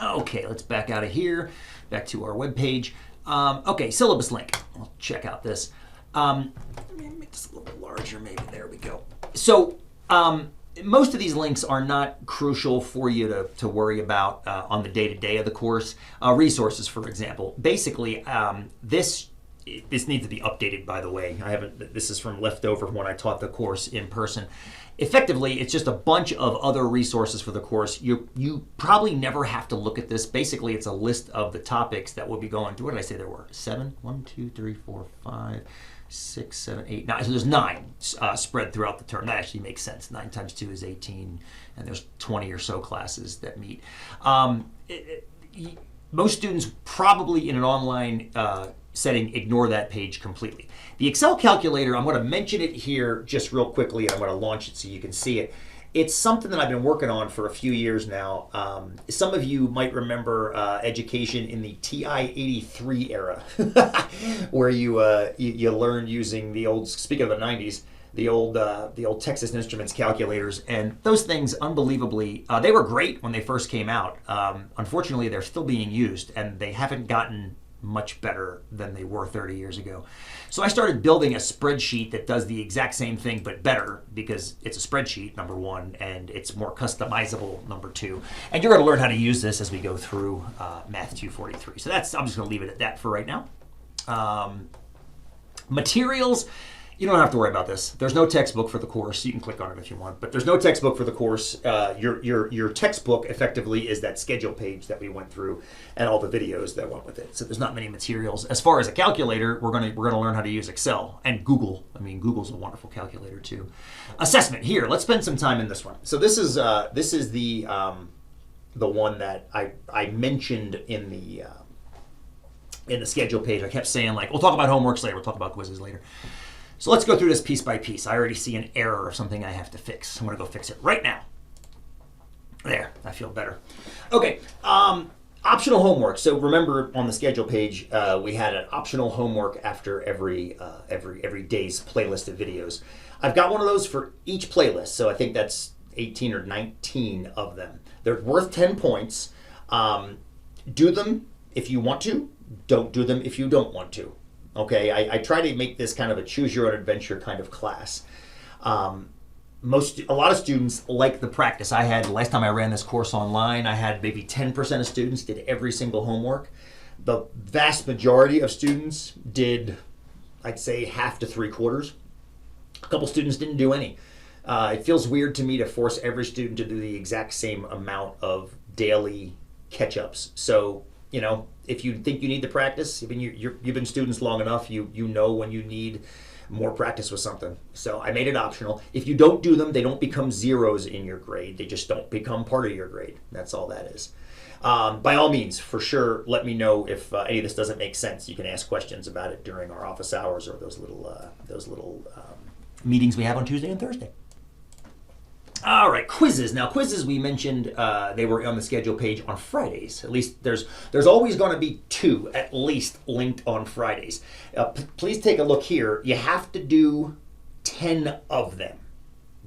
Okay, let's back out of here, back to our webpage. Okay, syllabus link. I'll check out this. Let me make this a little bit larger, maybe. There we go. So most of these links are not crucial for you to worry about on the day-to-day of the course. Resources, for example. Basically, this needs to be updated, by the way. This is from leftover when I taught the course in person. Effectively, it's just a bunch of other resources for the course. You probably never have to look at this. Basically, it's a list of the topics that we'll be going through. What did I say there were? 7? 1, 2, 3, 4, 5, 6, 7, 8, 9. So there's 9 spread throughout the term. That actually makes sense. 9 times 2 is 18, and there's 20 or so classes that meet. Most students probably in an online setting ignore that page completely. The Excel calculator, I'm going to mention it here just real quickly, and I'm going to launch it so you can see it. It's something that I've been working on for a few years now. Some of you might remember education in the TI-83 era, where you learned using the old, speaking of the 90s, the old Texas Instruments calculators, and those things, unbelievably, they were great when they first came out. Unfortunately, they're still being used, and they haven't gotten much better than they were 30 years ago. So I started building a spreadsheet that does the exact same thing but better, because it's a spreadsheet, number one, and it's more customizable, number two. And you're going to learn how to use this as we go through Math 243. So I'm just going to leave it at that for right now. Materials. You don't have to worry about this. There's no textbook for the course. You can click on it if you want, but there's no textbook for the course. Your textbook effectively is that schedule page that we went through and all the videos that went with it. So there's not many materials. As far as a calculator, we're gonna learn how to use Excel and Google. I mean, Google's a wonderful calculator too. Assessment. Here, let's spend some time in this one. So this is the one that I mentioned in the schedule page. I kept saying, like, we'll talk about homeworks later. We'll talk about quizzes later. So let's go through this piece by piece. I already see an error or something I have to fix. I'm going to go fix it right now. There, I feel better. Okay, optional homework. So remember on the schedule page, we had an optional homework after every day's playlist of videos. I've got one of those for each playlist, so I think that's 18 or 19 of them. They're worth 10 points. Do them if you want to. Don't do them if you don't want to. Okay, I try to make this kind of a choose your own adventure kind of class. A lot of students like the practice. Last time I ran this course online, I had maybe 10% of students did every single homework. The vast majority of students did, I'd say, half to 3/4. A couple students didn't do any. It feels weird to me to force every student to do the exact same amount of daily catch-ups. So, you know, if you think you need the practice, I mean, you've been students long enough, you know when you need more practice with something. So I made it optional. If you don't do them, they don't become zeros in your grade. They just don't become part of your grade. That's all that is. By all means, for sure, let me know if any of this doesn't make sense. You can ask questions about it during our office hours or those little meetings we have on Tuesday and Thursday. All right, quizzes. Now, quizzes, we mentioned they were on the schedule page on Fridays. At least there's always going to be 2 at least linked on Fridays. Please take a look here. You have to do 10 of them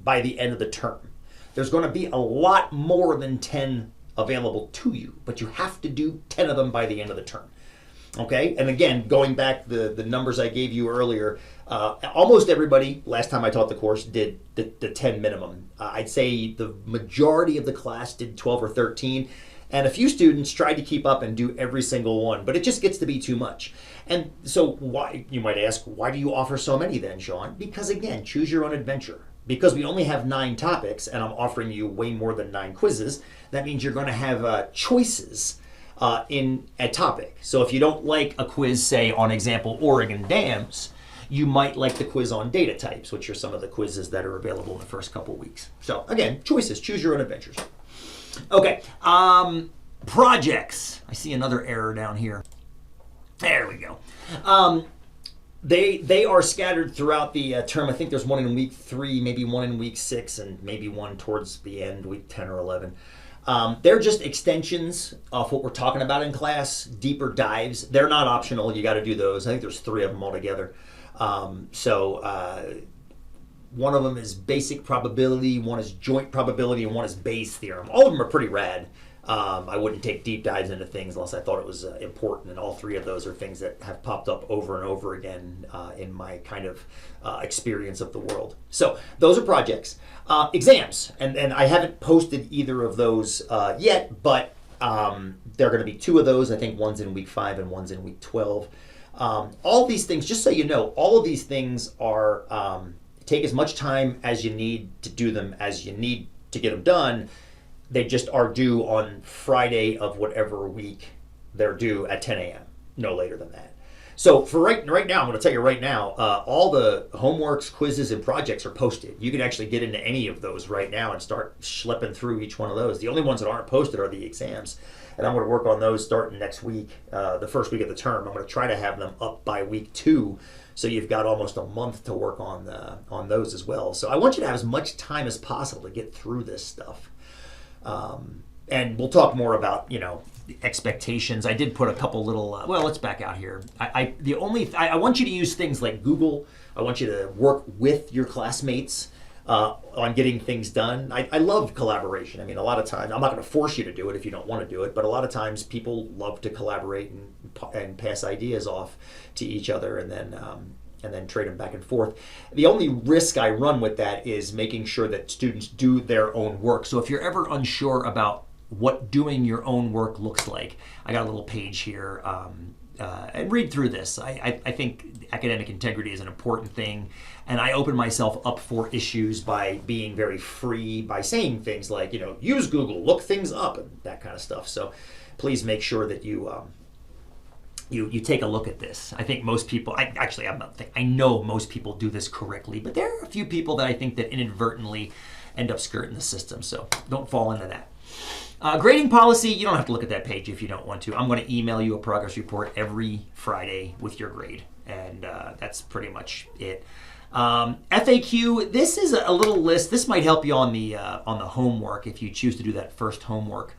by the end of the term. There's going to be a lot more than 10 available to you, but you have to do 10 of them by the end of the term. Okay, and again, going back the numbers I gave you earlier, almost everybody, last time I taught the course, did the 10 minimum. I'd say the majority of the class did 12 or 13, and a few students tried to keep up and do every single one, but it just gets to be too much. And so why, you might ask, why do you offer so many then, Sean? Because again, choose your own adventure. Because we only have 9 topics, and I'm offering you way more than 9 quizzes, that means you're going to have choices in a topic. So if you don't like a quiz, say on example Oregon dams, you might like the quiz on data types, which are some of the quizzes that are available in the first couple weeks. So again, choices, choose your own adventures. Okay, projects. I see another error down here. There we go. They are scattered throughout the term. I think there's one in week 3, maybe one in week 6, and maybe one towards the end, week 10 or 11. They're just extensions of what we're talking about in class, deeper dives. They're not optional. You got to do those. I think there's 3 of them altogether. One of them is basic probability, one is joint probability, and one is Bayes' theorem. All of them are pretty rad. I wouldn't take deep dives into things unless I thought it was important, and all three of those are things that have popped up over and over again in my kind of experience of the world. So those are projects. Exams, and I haven't posted either of those yet, but there are going to be 2 of those. I think one's in week 5 and one's in week 12. All these things, just so you know, all of these things are take as much time as you need to do them as you need to get them done. They just are due on Friday of whatever week they're due at 10 a.m., no later than that. So for right now, I'm going to tell you right now, all the homeworks, quizzes, and projects are posted. You can actually get into any of those right now and start schlepping through each one of those. The only ones that aren't posted are the exams, and I'm going to work on those starting next week, the first week of the term. I'm going to try to have them up by week 2, so you've got almost a month to work on those as well. So I want you to have as much time as possible to get through this stuff. And we'll talk more about, expectations. I did put a couple little, well, let's back out here. I want you to use things like Google. I want you to work with your classmates on getting things done. I love collaboration. I mean, a lot of times, I'm not going to force you to do it if you don't want to do it, but a lot of times people love to collaborate and pass ideas off to each other, and then trade them back and forth. The only risk I run with that is making sure that students do their own work. So if you're ever unsure about what doing your own work looks like, I got a little page here, and read through this. I think academic integrity is an important thing, and I open myself up for issues by being very free, by saying things like, use Google, look things up, and that kind of stuff. So please make sure that you take a look at this. I think most people, I know most people do this correctly, but there are a few people that I think that inadvertently end up skirting the system, so don't fall into that. Grading policy, you don't have to look at that page if you don't want to. I'm going to email you a progress report every Friday with your grade, and that's pretty much it. FAQ, this is a little list. This might help you on the homework if you choose to do that first homework.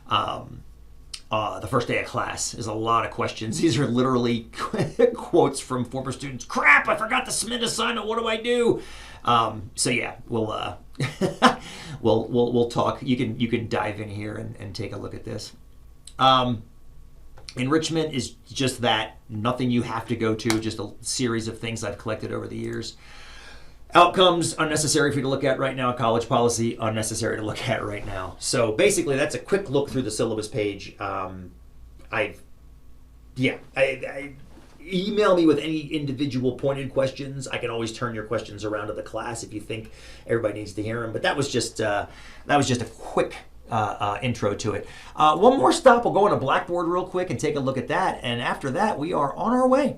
The first day of class is a lot of questions. These are literally quotes from former students. Crap, I forgot to submit assignment. What do I do? So yeah, we'll we'll talk. You can dive in here and take a look at this. Enrichment is just that. Nothing you have to go to. Just a series of things I've collected over the years. Outcomes, unnecessary for you to look at right now. College policy, unnecessary to look at right now. So basically, that's a quick look through the syllabus page. Email me with any individual pointed questions. I can always turn your questions around to the class if you think everybody needs to hear them. But that was just a quick intro to it. One more stop. We'll go on a Blackboard real quick and take a look at that. And after that, we are on our way.